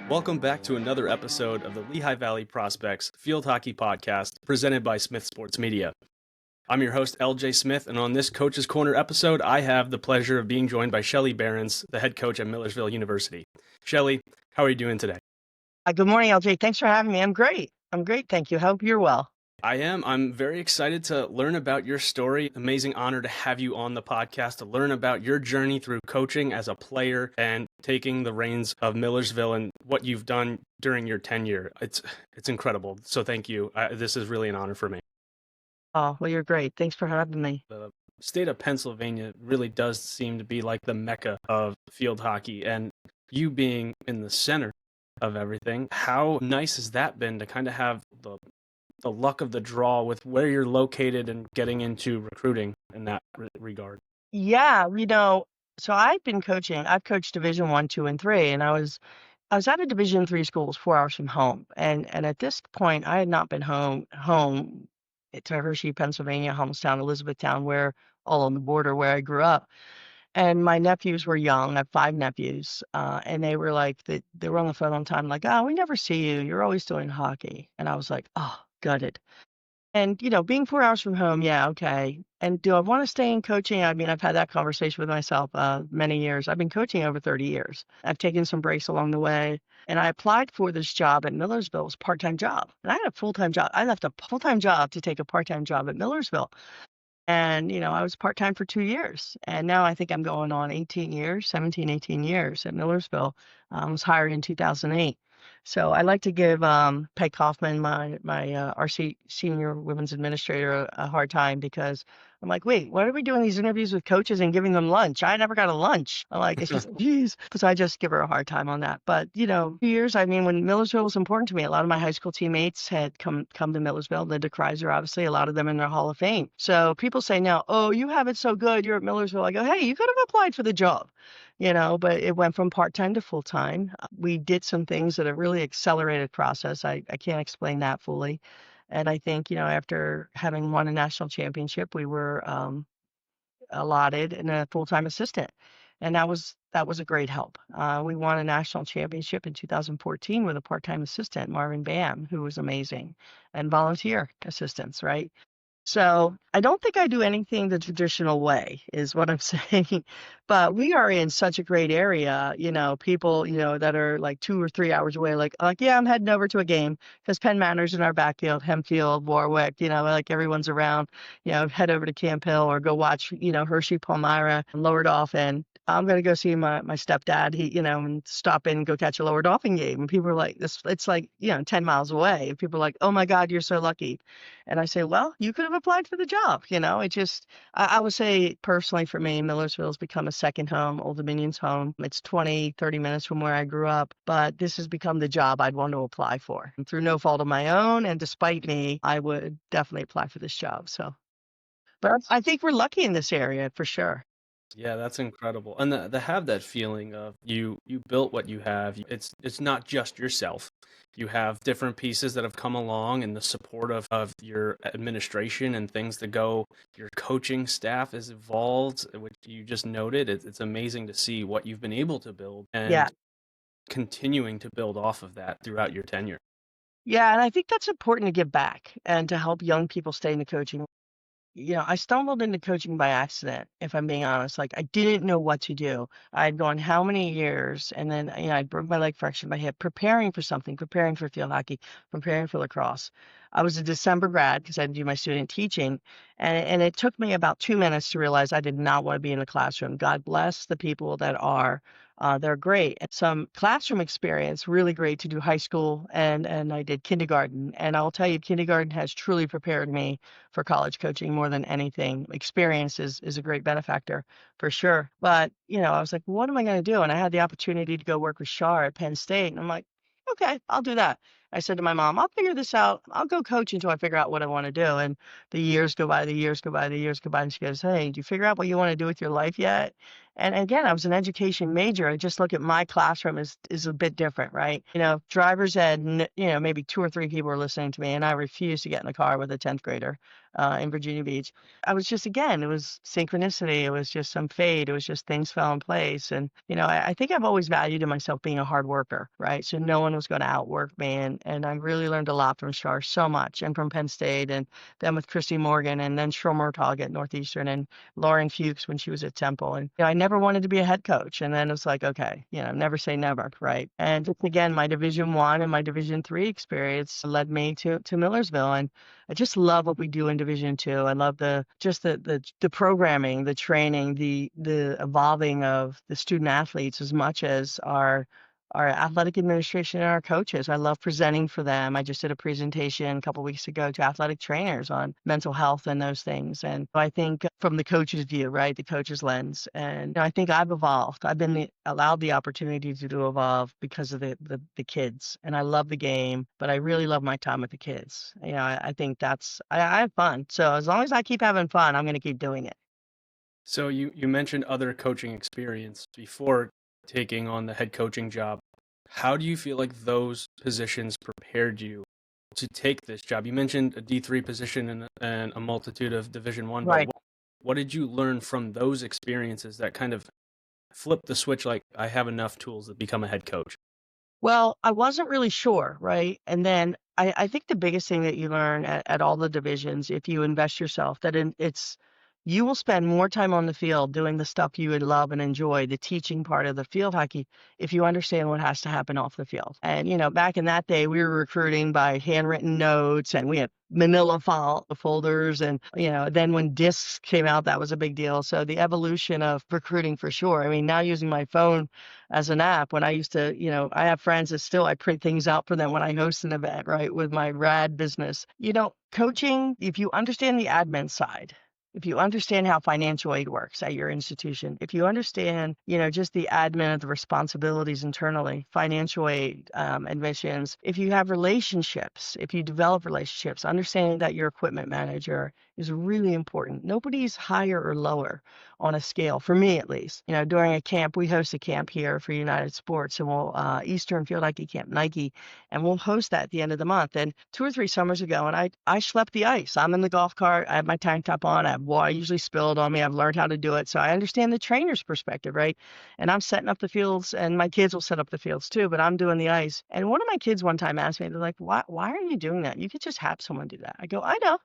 Welcome back to another episode of the Lehigh Valley Prospects Field Hockey Podcast presented by Smith Sports Media. I'm your host, LJ Smith, and on this Coach's Corner episode, I have the pleasure of being joined by Shelly Behrens, the head coach at Millersville University. Shelly, how are you doing today? Good morning, LJ. Thanks for having me. I'm great. Thank you. Hope you're well. I am. I'm very excited to learn about your story. Amazing honor to have you on the podcast to learn about your journey through coaching as a player and taking the reins of Millersville and what you've done during your tenure. It's incredible. So thank you. This is really an honor for me. Oh, well, you're great. Thanks for having me. The state of Pennsylvania really does seem to be like the mecca of field hockey, and you being in the center of everything, how nice has that been to kind of have the luck of the draw with where you're located and getting into recruiting in that regard? Yeah, so I've been coaching. I've coached Division 1, 2, and 3, and I was at a Division 3 school 4 hours from home. And at this point, I had not been home to Hershey, Pennsylvania, Homestown, Elizabethtown, where all on the border where I grew up. And my nephews were young. I have 5 nephews, and they were like, they were on the phone all the time, like, "Oh, we never see you. You're always doing hockey." And I was like, "Oh, gutted." And, being 4 hours from home, yeah, okay. And do I want to stay in coaching? I mean, I've had that conversation with myself many years. I've been coaching over 30 years. I've taken some breaks along the way. And I applied for this job at Millersville. It was a part-time job. And I had a full-time job. I left a full-time job to take a part-time job at Millersville. And, I was part-time for 2 years. And now I think I'm going on 18 years, 17, 18 years at Millersville. I was hired in 2008. So I like to give Peg Kaufman, my RC senior women's administrator, a hard time because I'm like, wait, why are we doing these interviews with coaches and giving them lunch? I never got a lunch. I'm like, it's just, geez, because I just give her a hard time on that. But, 2 years, I mean, when Millersville was important to me, a lot of my high school teammates had come to Millersville, Linda Kreiser, obviously, a lot of them in their Hall of Fame. So people say now, oh, you have it so good, you're at Millersville. I go, hey, you could have applied for the job. But it went from part-time to full-time. We did some things that a really accelerated process. I can't explain that fully. And I think, after having won a national championship, we were allotted in a full-time assistant. And that was a great help. We won a national championship in 2014 with a part-time assistant, Marvin Bam, who was amazing, and volunteer assistants, right? So I don't think I do anything the traditional way is what I'm saying, but we are in such a great area, people, that are like 2 or 3 hours away, like, yeah, I'm heading over to a game because Penn Manor's in our backfield, Hempfield, Warwick, like everyone's around, head over to Camp Hill or go watch, Hershey, Palmyra, and Lower Dauphin. I'm going to go see my stepdad, and stop in and go catch a Lower Dauphin game. And people are like, it's like, 10 miles away. And people are like, oh my God, you're so lucky. And I say, well, you could have applied for the job. It just, I would say personally for me, Millersville has become a second home, Old Dominion's home. It's 20, 30 minutes from where I grew up, but this has become the job I'd want to apply for. And through no fault of my own, and despite me, I would definitely apply for this job. So, but I think we're lucky in this area for sure. Yeah, that's incredible. And to have that feeling of you built what you have. It's not just yourself. You have different pieces that have come along and the support of your administration and things to go. Your coaching staff has evolved, which you just noted. It's amazing to see what you've been able to build and continuing to build off of that throughout your tenure. Yeah, and I think that's important to give back and to help young people stay in the coaching. I stumbled into coaching by accident, if I'm being honest. Like, I didn't know what to do. I'd gone how many years, and then, I broke my leg, fractured my hip, preparing for something, preparing for field hockey, preparing for lacrosse. I was a December grad because I didn't do my student teaching, and it took me about 2 minutes to realize I did not want to be in the classroom. God bless the people that are. They're great. And some classroom experience, really great to do high school, and I did kindergarten. And I'll tell you, kindergarten has truly prepared me for college coaching more than anything. Experience is a great benefactor for sure. But, I was like, what am I going to do? And I had the opportunity to go work with Shar at Penn State. And I'm like, okay, I'll do that. I said to my mom, I'll figure this out. I'll go coach until I figure out what I want to do. And the years go by, the years go by, the years go by. And she goes, hey, do you figure out what you want to do with your life yet? And again, I was an education major. I just look at my classroom is a bit different, right? Driver's ed, maybe 2 or 3 people are listening to me, and I refuse to get in the car with a 10th grader. in Virginia Beach. I was just, again, it was synchronicity. It was just some fate. It was just things fell in place. And, I think I've always valued in myself being a hard worker, right? So no one was going to outwork me. And I really learned a lot from Shar, so much, and from Penn State, and then with Christy Morgan, and then Shromertog at Northeastern, and Lauren Fuchs when she was at Temple. And I never wanted to be a head coach. And then it's like, okay, never say never, right? And just, again, my Division I and my Division III experience led me to Millersville. And I just love what we do in Division II. I love the programming, the training, the evolving of the student athletes as much as our athletic administration and our coaches. I love presenting for them. I just did a presentation a couple weeks ago to athletic trainers on mental health and those things. And I think from the coach's view, right, the coach's lens. And I think I've evolved. I've been allowed the opportunity to evolve because of the kids. And I love the game, but I really love my time with the kids. I think I have fun. So as long as I keep having fun, I'm going to keep doing it. So you mentioned other coaching experience before taking on the head coaching job. How do you feel like those positions prepared you to take this job? You mentioned a D3 position and a multitude of Division I, but Right. what did you learn from those experiences that kind of flipped the switch, like, I have enough tools to become a head coach? Well, I wasn't really sure, right? And then I think the biggest thing that you learn at all the divisions, if you invest yourself, you will spend more time on the field doing the stuff you would love and enjoy, the teaching part of the field hockey, if you understand what has to happen off the field. And, back in that day, we were recruiting by handwritten notes, and we had manila file folders. And, then when discs came out, that was a big deal. So the evolution of recruiting, for sure. I mean, now using my phone as an app, when I used to, I have friends that still, I print things out for them when I host an event, right, with my rad business. Coaching, if you understand the admin side, if you understand how financial aid works at your institution, if you understand, just the admin of the responsibilities internally, financial aid, admissions, if you have relationships, if you develop relationships, understanding that your equipment manager is really important. Nobody's higher or lower on a scale, for me at least. During a camp, we host a camp here for United Sports, and we'll Eastern Field Hockey Camp, Nike, and we'll host that at the end of the month. And 2 or 3 summers ago, and I schlepped the ice. I'm in the golf cart. I have my tank top on. I have water usually spilled on me. I've learned how to do it. So I understand the trainer's perspective, right? And I'm setting up the fields, and my kids will set up the fields too, but I'm doing the ice. And one of my kids one time asked me, they're like, why are you doing that? You could just have someone do that. I go, I know.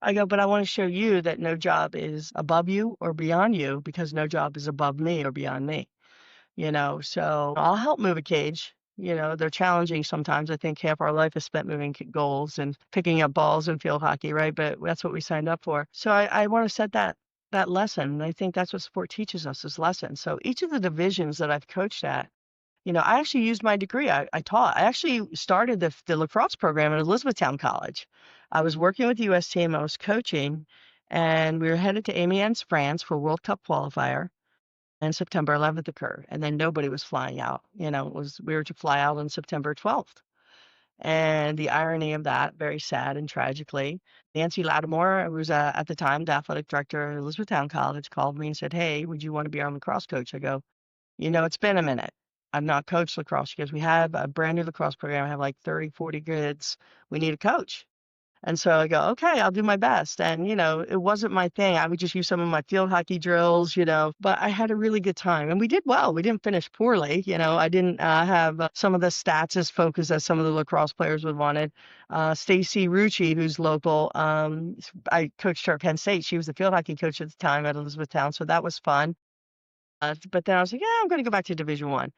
I go, but I want to show you that no job is above you or beyond you, because no job is above me or beyond me. So I'll help move a cage. They're challenging sometimes. I think half our life is spent moving goals and picking up balls in field hockey, right? But that's what we signed up for. So I want to set that lesson. And I think that's what sport teaches us, is lessons. So each of the divisions that I've coached at, I actually used my degree. I taught. I actually started the lacrosse program at Elizabethtown College. I was working with the U.S. team. I was coaching, and we were headed to Amiens, France for World Cup qualifier. And September 11th occurred, and then nobody was flying out. We were to fly out on September 12th. And the irony of that, very sad and tragically, Nancy Lattimore, who was at the time the athletic director at Elizabethtown College, called me and said, "Hey, would you want to be our lacrosse coach?" I go, "It's been a minute. I've not coached lacrosse." She goes, "We have a brand new lacrosse program. I have like 30, 40 kids. We need a coach." And so I go, "Okay, I'll do my best." And, it wasn't my thing. I would just use some of my field hockey drills, but I had a really good time, and we did well. We didn't finish poorly. I didn't have some of the stats as focused as some of the lacrosse players would wanted. Stacy Rucci, who's local, I coached her at Penn State. She was the field hockey coach at the time at Elizabethtown. So that was fun. But then I was like, yeah, I'm going to go back to Division I.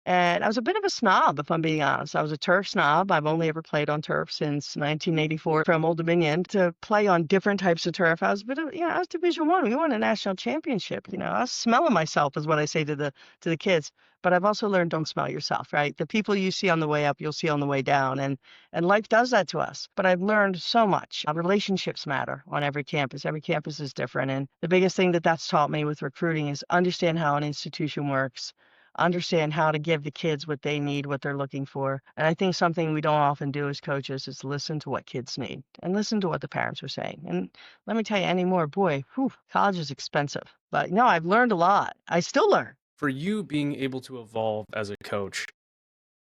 And I was a bit of a snob, if I'm being honest. I was a turf snob. I've only ever played on turf since 1984 from Old Dominion. To play on different types of turf, I was a bit of, I was Division I. We won a national championship. I was smelling myself, is what I say to the kids. But I've also learned, don't smell yourself, right? The people you see on the way up, you'll see on the way down. And life does that to us. But I've learned so much. Relationships matter on every campus. Every campus is different. And the biggest thing that's taught me with recruiting is understand how an institution works, understand how to give the kids what they need, what they're looking for. And I think something we don't often do as coaches is listen to what kids need and listen to what the parents are saying. And let me tell you anymore, boy, college is expensive. But no, I've learned a lot. I still learn. For you being able to evolve as a coach,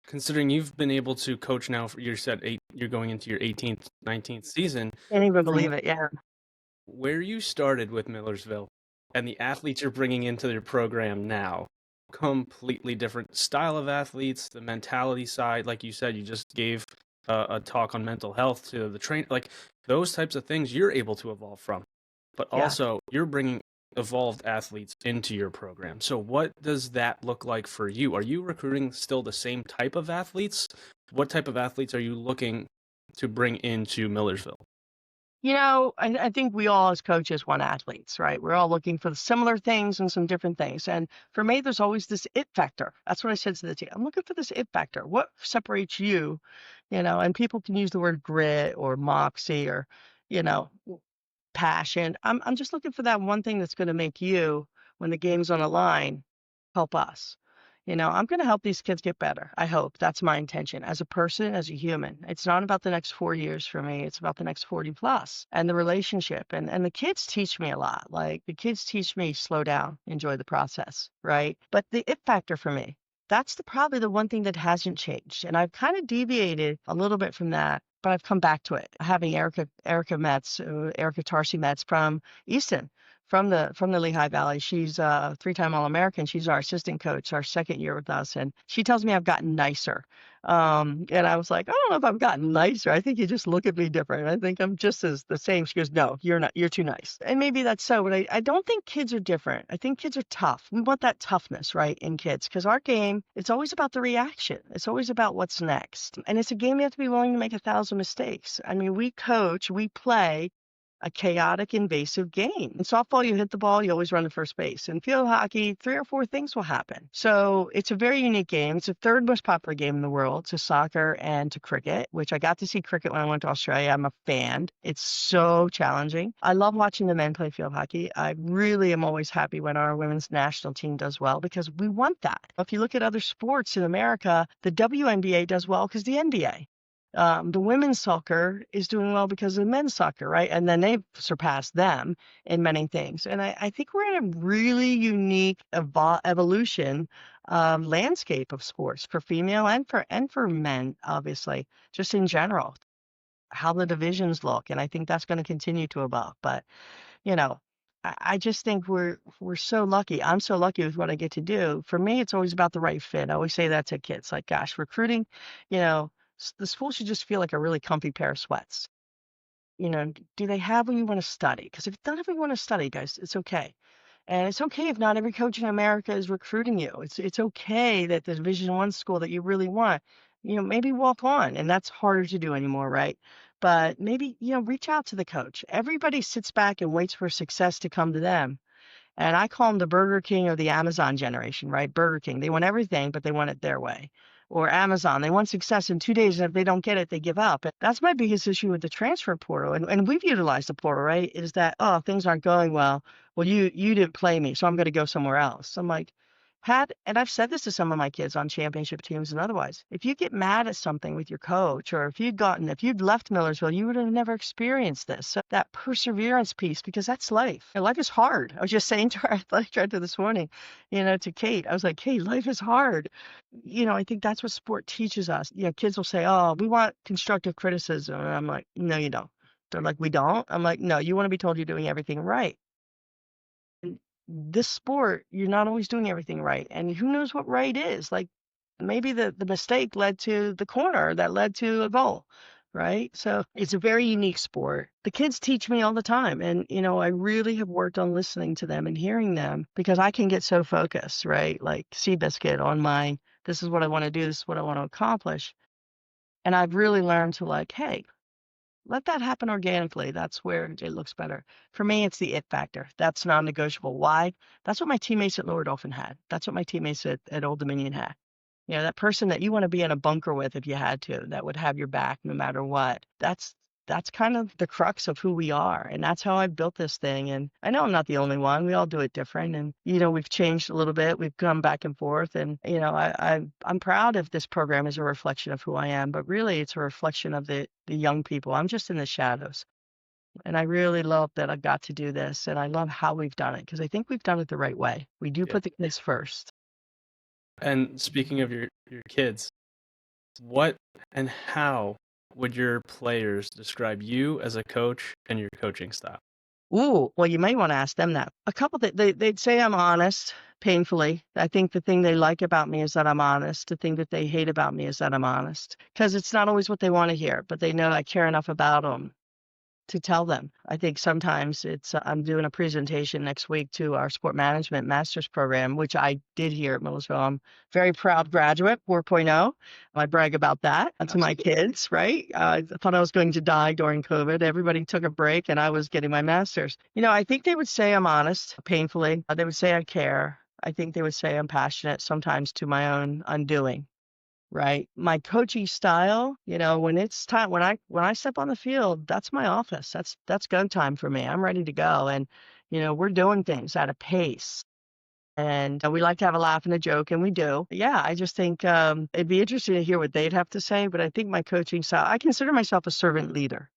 considering you've been able to coach now, you said you're going into your 18th, 19th season. Can't even From believe it. Yeah. where you started with Millersville and the athletes you're bringing into your program now, completely different style of athletes, the mentality side, like you said, you just gave a talk on mental health to the train, like those types of things you're able to evolve from, but Yeah. also you're bringing evolved athletes into your program. So what does that look like for you? Are you recruiting still the same type of athletes? What type of athletes are you looking to bring into Millersville? I think we all as coaches want athletes, right? We're all looking for the similar things and some different things. And for me, there's always this it factor. That's what I said to the team. I'm looking for this it factor. What separates you, and people can use the word grit or moxie or, you know, passion. I'm just looking for that one thing that's going to make you, when the game's on the line, help us. I'm going to help these kids get better. I hope that's my intention as a person, as a human. It's not about the next 4 years for me. It's about the next 40 plus and the relationship. And the kids teach me a lot. Like the kids teach me slow down, enjoy the process, right? But the it factor for me, that's probably the one thing that hasn't changed. And I've kind of deviated a little bit from that, but I've come back to it. Having Erica Tarsi Metz from Easton, from the Lehigh Valley. She's a three-time All-American. She's our assistant coach, our second year with us, and she tells me I've gotten nicer. And I was like, I don't know if I've gotten nicer. I think you just look at me different. I think I'm just as the same. She goes, no, you're not. You're too nice. And maybe that's so, but I don't think kids are different. I think kids are tough. We want that toughness, right, in kids, because our game, it's always about the reaction. It's always about what's next. And it's a game you have to be willing to make 1,000 mistakes. I mean, we coach, we play a chaotic, invasive game. In softball, you hit the ball, you always run to first base. In field hockey, 3 or 4 things will happen. So it's a very unique game. It's the third most popular game in the world to soccer and to cricket, which I got to see cricket when I went to Australia. I'm a fan. It's so challenging. I love watching the men play field hockey. I really am always happy when our women's national team does well because we want that. If you look at other sports in America, the WNBA does well because the NBA. The women's soccer is doing well because of men's soccer, right? And then they've surpassed them in many things. And I think we're in a really unique evolution landscape of sports for female and for men, obviously, just in general, how the divisions look. And I think that's going to continue to evolve. But you know, I just think we're so lucky. I'm so lucky with what I get to do. For me, it's always about the right fit. I always say that to kids, like, gosh, recruiting, you know, the school should just feel like a really comfy pair of sweats. Do they have what you want to study? Because if it's not what you want to study, guys, it's okay. And it's okay if not every coach in America is recruiting you. It's okay that the Division I school that you really want, maybe walk on, and that's harder to do anymore, right? But maybe, reach out to the coach. Everybody sits back and waits for success to come to them. And I call them the Burger King or the Amazon generation, right? Burger King, they want everything, but they want it their way. Or Amazon, they want success in 2 days, and if they don't get it, they give up. And that's my biggest issue with the transfer portal. And we've utilized the portal, right? Is that, oh, things aren't going well. Well, you didn't play me, so I'm going to go somewhere else. I'm like, and I've said this to some of my kids on championship teams and otherwise, if you get mad at something with your coach, or if you'd left Millersville, you would have never experienced this. So that perseverance piece, because that's life. And life is hard. I was just saying to our athletic director this morning, to Kate, I was like, Kate, life is hard. I think that's what sport teaches us. Kids will say, oh, we want constructive criticism. And I'm like, no, you don't. They're like, we don't. I'm like, no, you want to be told you're doing everything right. This sport, you're not always doing everything right. And who knows what right is? Like maybe the mistake led to the corner that led to a goal, right? So it's a very unique sport. The kids teach me all the time. And, I really have worked on listening to them and hearing them because I can get so focused, right? Like Seabiscuit on this is what I want to do. This is what I want to accomplish. And I've really learned to like, hey, let that happen organically. That's where it looks better. For me, it's the it factor. That's non-negotiable. Why? That's what my teammates at Lower Dolphin had. That's what my teammates at Old Dominion had. That person that you want to be in a bunker with if you had to, that would have your back no matter what. That's kind of the crux of who we are. And that's how I built this thing. And I know I'm not the only one. We all do it different. And, we've changed a little bit. We've come back and forth. And, I'm proud of this program as a reflection of who I am. But really, it's a reflection of the young people. I'm just in the shadows. And I really love that I got to do this. And I love how we've done it because I think we've done it the right way. We do Yeah. put the kids first. And speaking of your kids, what and how would your players describe you as a coach and your coaching style? Ooh, well, you may want to ask them that. A couple that they'd say I'm honest, painfully. I think the thing they like about me is that I'm honest. The thing that they hate about me is that I'm honest, because it's not always what they want to hear, but they know I care enough about them to tell them. I think sometimes it's, I'm doing a presentation next week to our sport management master's program, which I did here at Millersville. I'm very proud graduate, 4.0. I brag about that to my kids, right? I thought I was going to die during COVID. Everybody took a break and I was getting my master's. I think they would say I'm honest, painfully. They would say I care. I think they would say I'm passionate, sometimes to my own undoing. Right. My coaching style, when it's time, when I step on the field, that's my office. That's go time for me. I'm ready to go. And, we're doing things at a pace. And we like to have a laugh and a joke, and we do. Yeah, I just think it'd be interesting to hear what they'd have to say. But I think my coaching style, I consider myself a servant leader,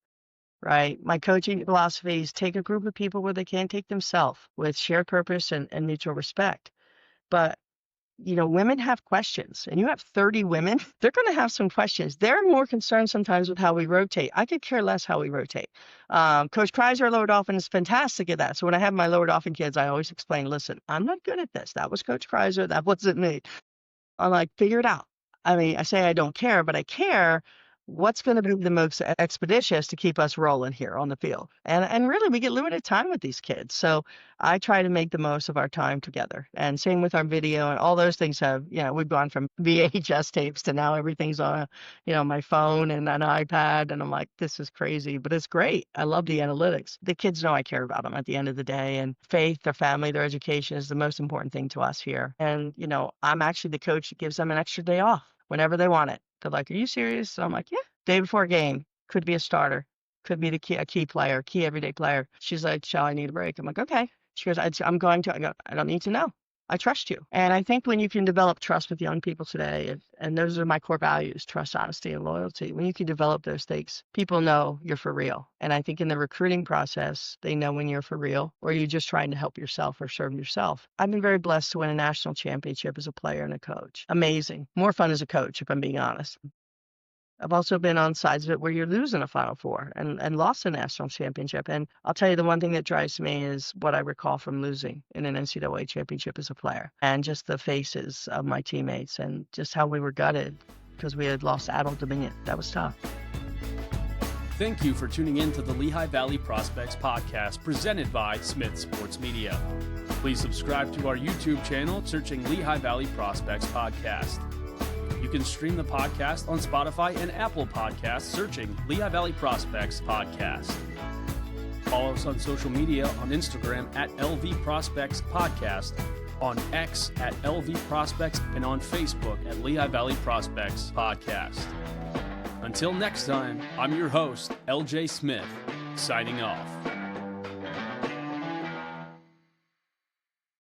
right? My coaching philosophy is take a group of people where they can't take themselves with shared purpose and mutual respect. But women have questions, and you have 30 women, they're going to have some questions. They're more concerned sometimes with how we rotate. I could care less how we rotate. Coach Kreiser, lower dolphin, is fantastic at that. So when I have my lower dolphin kids, I always explain, listen, I'm not good at this. That was Coach Kreiser. That wasn't me. I'm like, figure it out. I mean, I say I don't care, but I care. What's going to be the most expeditious to keep us rolling here on the field? And really, we get limited time with these kids. So I try to make the most of our time together. And same with our video, and all those things have, we've gone from VHS tapes to now everything's on, my phone and an iPad. And I'm like, this is crazy, but it's great. I love the analytics. The kids know I care about them at the end of the day, and faith, their family, their education is the most important thing to us here. And, I'm actually the coach that gives them an extra day off whenever they want it. They're like, are you serious? So I'm like, yeah. Day before a game, could be a starter, could be a key player, key everyday player. She's like, shall I need a break? I'm like, okay. She goes, I'm going to. I go, I don't need to know. I trust you. And I think when you can develop trust with young people today, and those are my core values, trust, honesty, and loyalty. When you can develop those things, people know you're for real. And I think in the recruiting process, they know when you're for real, or you're just trying to help yourself or serve yourself. I've been very blessed to win a national championship as a player and a coach. Amazing. More fun as a coach, if I'm being honest. I've also been on sides of it where you're losing a Final Four and lost a national championship. And I'll tell you, the one thing that drives me is what I recall from losing in an NCAA championship as a player, and just the faces of my teammates and just how we were gutted because we had lost adult dominion. That was tough. Thank you for tuning in to the Lehigh Valley Prospects podcast presented by Smith Sports Media. Please subscribe to our YouTube channel searching Lehigh Valley Prospects Podcast. You can stream the podcast on Spotify and Apple Podcasts searching Lehigh Valley Prospects Podcast. Follow us on social media on Instagram at LV Prospects Podcast, on X at LV Prospects, and on Facebook at Lehigh Valley Prospects Podcast. Until next time, I'm your host, LJ Smith, signing off.